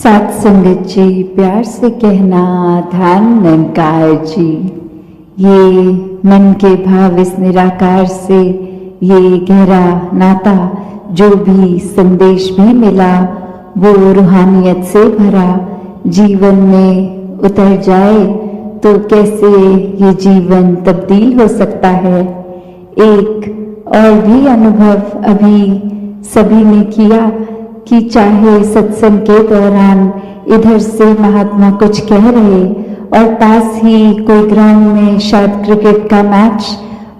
सात संगत जी, प्यार से कहना ध्यान निरंकार जी। ये मन के भाव इस निराकार से ये गहरा नाता जो भी संदेश भी मिला वो रूहानियत से भरा जीवन में उतर जाए तो कैसे ये जीवन तब्दील हो सकता है। एक और भी अनुभव अभी सभी ने किया कि चाहे सत्संग के दौरान इधर से महात्मा कुछ कह रहे और पास ही कोई ग्राउंड में शायद क्रिकेट का मैच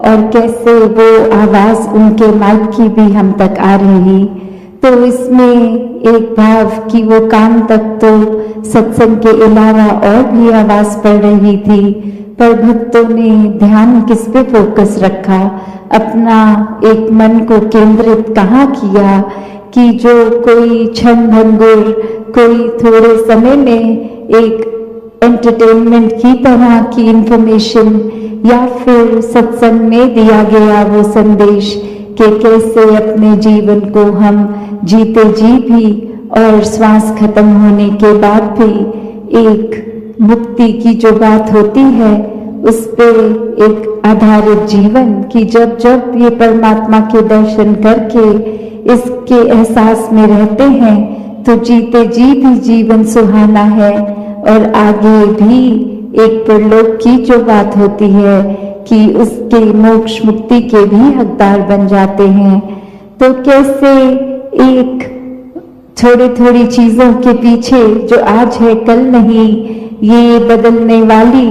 और कैसे वो आवाज उनके माइक की भी हम तक आ रही, तो इसमें एक भाव कि वो कान तक तो सत्संग के अलावा और भी आवाज पड़ रही थी, पर भक्तों ने ध्यान किस पे फोकस रखा, अपना एक मन को केंद्रित कहाँ किया कि जो कोई क्षण भंगुर कोई थोड़े समय में एक एंटरटेनमेंट की तरह की इंफॉर्मेशन या फिर सत्संग में दिया गया वो संदेश कि कैसे अपने जीवन को हम जीते जी भी और श्वास खत्म होने के बाद भी एक मुक्ति की जो बात होती है उस पे एक आधारित जीवन कि जब जब ये परमात्मा के दर्शन करके इसके एहसास में रहते हैं तो जीते जी भी जीवन सुहाना है और आगे भी एक परलोक की जो बात होती है कि उसके मोक्ष मुक्ति के भी हकदार बन जाते हैं। तो कैसे एक थोड़ी थोड़ी चीजों के पीछे जो आज है कल नहीं ये बदलने वाली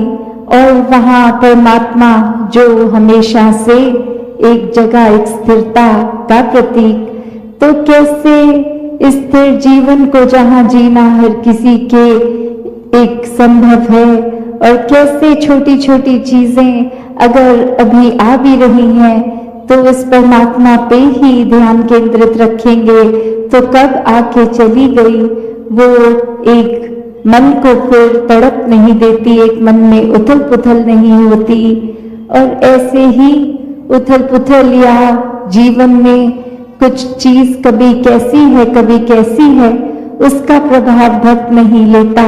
और वहाँ परमात्मा जो हमेशा से एक जगह एक स्थिरता का प्रतीक, तो कैसे स्थिर जीवन को जहाँ जीना हर किसी के एक संभव है और कैसे छोटी छोटी चीजें अगर अभी आ भी रही हैं तो इस परमात्मा पे ही ध्यान केंद्रित रखेंगे तो कब आके चली गई वो एक मन को फिर तड़प नहीं देती, एक मन में उथल पुथल नहीं होती। और ऐसे ही उथल पुथल या जीवन में कुछ चीज कभी कैसी है कभी कैसी है उसका प्रभाव भक्त नहीं लेता।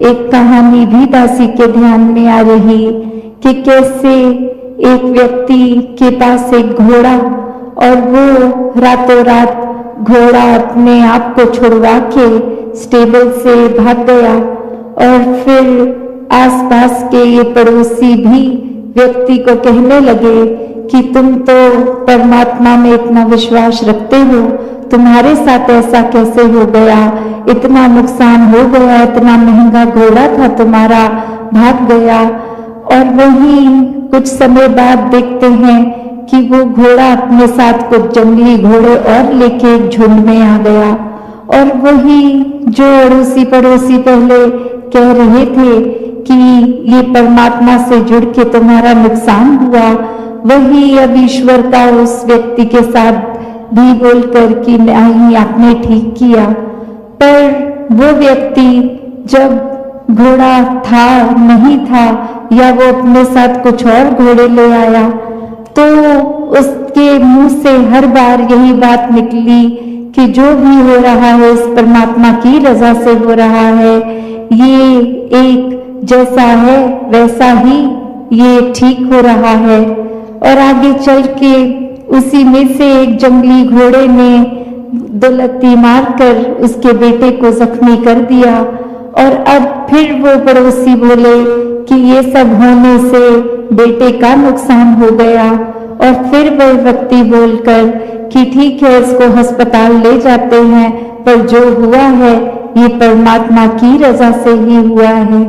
एक कहानी भी दासी के ध्यान में आ रही कि कैसे एक व्यक्ति के पास एक घोड़ा और वो रातों रात घोड़ा अपने आप को छुड़वा के स्टेबल से भाग गया और फिर आसपास के ये पड़ोसी भी व्यक्ति को कहने लगे कि तुम तो परमात्मा में इतना विश्वास रखते हो, तुम्हारे साथ ऐसा कैसे हो गया, इतना नुकसान हो गया, इतना महंगा घोड़ा था तुम्हारा, भाग गया। और वहीं कुछ समय बाद देखते हैं कि वो घोड़ा अपने साथ कुछ जंगली घोड़े और लेके एक झुंड में आ गया और वही जो अड़ोसी पड़ोसी पहले कह रहे थे कि ये परमात्मा से जुड़ के तुम्हारा नुकसान हुआ, वही अब ईश्वर का उस व्यक्ति के साथ भी बोलकर कि नहीं आपने ठीक किया। पर वो व्यक्ति जब घोड़ा था नहीं था या वो अपने साथ कुछ और घोड़े ले आया तो उसके मुंह से हर बार यही बात निकली कि जो भी हो रहा है इस परमात्मा की रजा से हो रहा है, ये एक जैसा है वैसा ही ये ठीक हो रहा है। और आगे चल के उसी में से एक जंगली घोड़े ने दो लत्ती मारकर उसके बेटे को जख्मी कर दिया और अब फिर वो पड़ोसी बोले कि ये सब होने से बेटे का नुकसान हो गया और फिर वह व्यक्ति बोलकर कि ठीक है इसको अस्पताल ले जाते हैं पर जो हुआ है ये परमात्मा की रजा से ही हुआ है।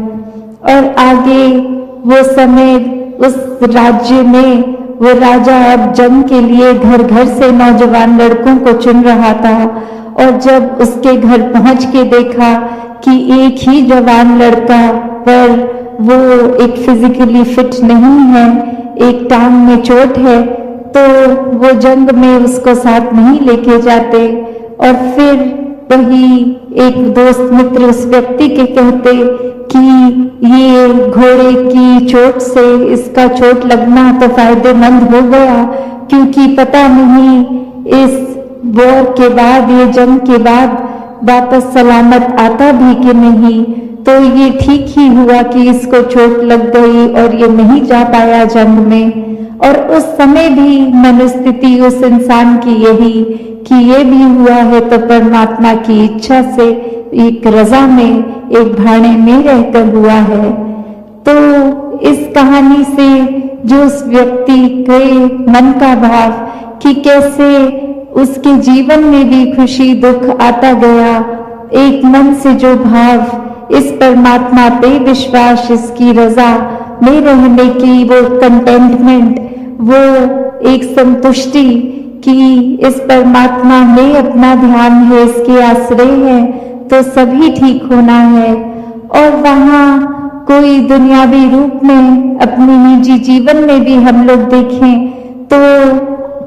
और आगे वो समय उस राज्य में वो राजा अब जंग के लिए घर घर से नौजवान लड़कों को चुन रहा था और जब उसके घर पहुंच के देखा कि एक ही जवान लड़का पर वो एक फिजिकली फिट नहीं है, एक टांग में चोट है, तो वो जंग में उसको साथ नहीं लेके जाते। और फिर वही एक दोस्त मित्र उस व्यक्ति के कहते कि ये घोड़े की चोट से इसका चोट लगना तो फायदेमंद हो गया क्योंकि पता नहीं इस वॉर के बाद ये जंग के बाद वापस सलामत आता भी कि नहीं। तो ये ठीक ही हुआ कि इसको चोट लग गई और ये नहीं जा पाया जंग में। और उस समय भी मनोस्थिति उस इंसान की यही कि ये भी हुआ है तो परमात्मा की इच्छा से, एक रजा में, एक भाड़े में रहकर हुआ है। तो इस कहानी से जो उस व्यक्ति के मन का भाव कि कैसे उसके जीवन में भी खुशी दुख आता गया, एक मन से जो भाव इस परमात्मा पे विश्वास, इसकी रजा में रहने की वो कंटेंटमेंट, वो एक संतुष्टि कि इस परमात्मा में अपना ध्यान है, इसके आश्रय है तो सभी ठीक होना है। और वहाँ कोई दुनियावी रूप में अपने निजी जीवन में भी हम लोग देखें तो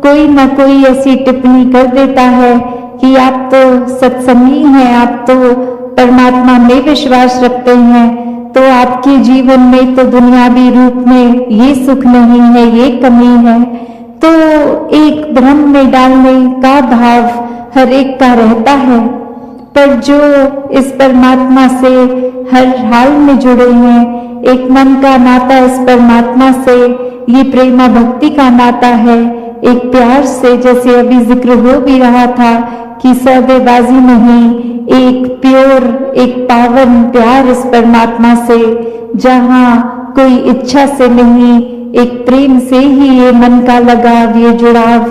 कोई ना कोई ऐसी टिप्पणी कर देता है कि आप तो सत्संगी हैं, आप तो परमात्मा में विश्वास रखते हैं, तो आपके जीवन में तो दुनियावी रूप में ये सुख नहीं है, ये कमी है। तो एक भ्रम में डालने का भाव हर एक का रहता है। पर जो इस परमात्मा से हर हाल में जुड़े हैं, एक मन का नाता इस परमात्मा से, ये प्रेमा भक्ति का नाता है, एक प्यार से, जैसे अभी जिक्र हो भी रहा था कि सौदेबाजी नहीं, एक प्योर, एक पावन प्यार इस परमात्मा से, जहाँ कोई इच्छा से नहीं, एक प्रेम से ही ये मन का लगाव, ये जुड़ाव।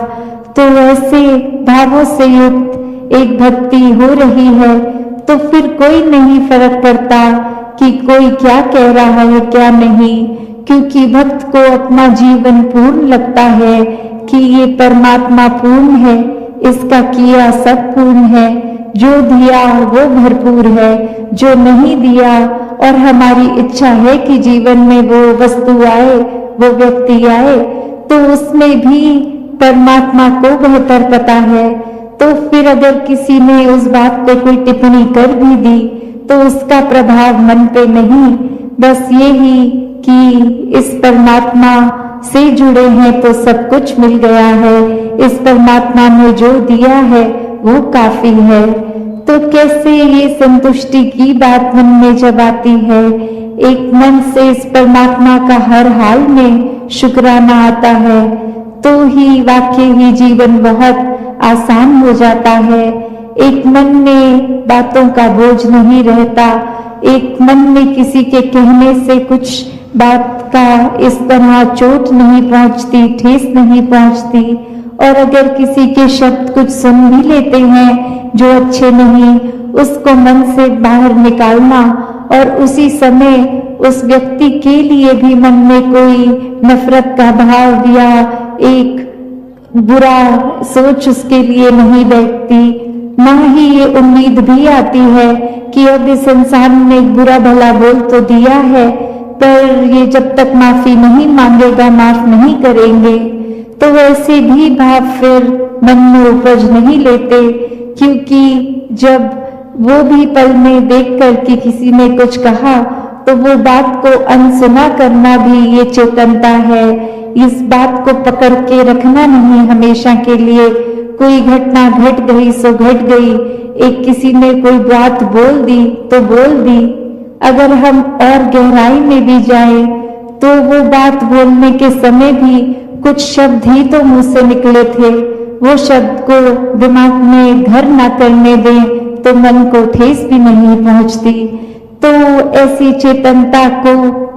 तो ऐसे भावों से युक्त एक भक्ति हो रही है तो फिर कोई नहीं फर्क पड़ता कि कोई क्या कह रहा है क्या नहीं, क्योंकि भक्त को अपना जीवन पूर्ण लगता है कि ये परमात्मा पूर्ण है, इसका किया सब पूर्ण है, जो दिया वो भरपूर है, जो नहीं दिया और हमारी इच्छा है कि जीवन में वो वस्तु आए, वो व्यक्ति आए, तो उसमें भी परमात्मा को बेहतर पता है। तो फिर अगर किसी ने उस बात पे कोई टिप्पणी कर भी दी तो उसका प्रभाव मन पे नहीं, बस यही कि इस परमात्मा से जुड़े हैं तो सब कुछ मिल गया है, इस परमात्मा ने जो दिया है वो काफी है। तो कैसे ये संतुष्टि की बात मन में जब आती है, एक मन से इस परमात्मा का हर हाल में शुक्राना आता है, तो ही वाकई ही जीवन बहुत आसान हो जाता है। एक मन में बातों का बोझ नहीं रहता, एक मन में किसी के कहने से कुछ बात का इस तरह चोट नहीं पहुंचती, ठेस नहीं पहुंचती। और अगर किसी के शब्द कुछ सुन भी लेते हैं जो अच्छे नहीं, उसको मन से बाहर निकालना और उसी समय उस व्यक्ति के लिए भी मन में कोई नफरत का भाव या एक बुरा सोच उसके लिए नहीं बैठती, ना ही ये उम्मीद भी आती है कि अब इस इंसान ने बुरा भला बोल तो दिया है पर ये जब तक माफी नहीं मांगेगा, माफ नहीं करेंगे। तो वैसे भी भाव फिर मन में उपज नहीं लेते, क्योंकि जब वो भी पल में देख कर कि किसी ने कुछ कहा तो वो बात को अनसुना करना भी ये चेतनता है। इस बात को पकड़ के रखना नहीं हमेशा के लिए, कोई घटना घट गई सो घट गई, एक किसी ने कोई बात बोल दी तो बोल दी। अगर हम और गहराई में भी जाएं तो वो बात बोलने के समय भी कुछ शब्द ही तो मुंह से निकले थे, वो शब्द को दिमाग में घर ना करने दें तो मन को ठेस भी नहीं पहुंचती। तो ऐसी चेतनता को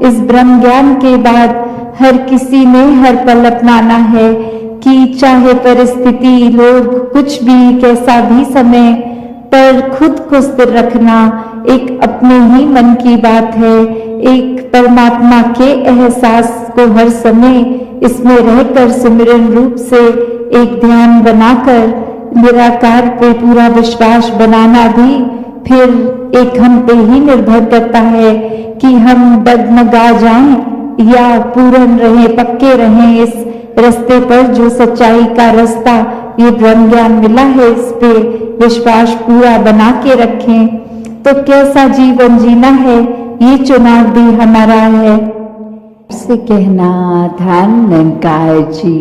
इस ब्रह्म ज्ञान के बाद हर किसी ने हर पल अपनाना है कि चाहे परिस्थिति, लोग, कुछ भी, कैसा भी समय, पर खुद को स्थिर रखना एक अपने ही मन की बात है। एक परमात्मा के एहसास को हर समय इसमें रहकर सिमरन रूप से एक ध्यान बनाकर निराकार पे पूरा विश्वास बनाना भी फिर एक हम पे ही निर्भर करता है कि हम डगमगा जाएं या पूर्ण रहे, पक्के रहें इस रास्ते पर जो सच्चाई का रास्ता ये ब्रह्म ज्ञान मिला है, इस पे विश्वास पूरा बना के रखें। तो कैसा जीवन जीना है ये चुनाव भी हमारा है। से कहना धन निरंकार जी।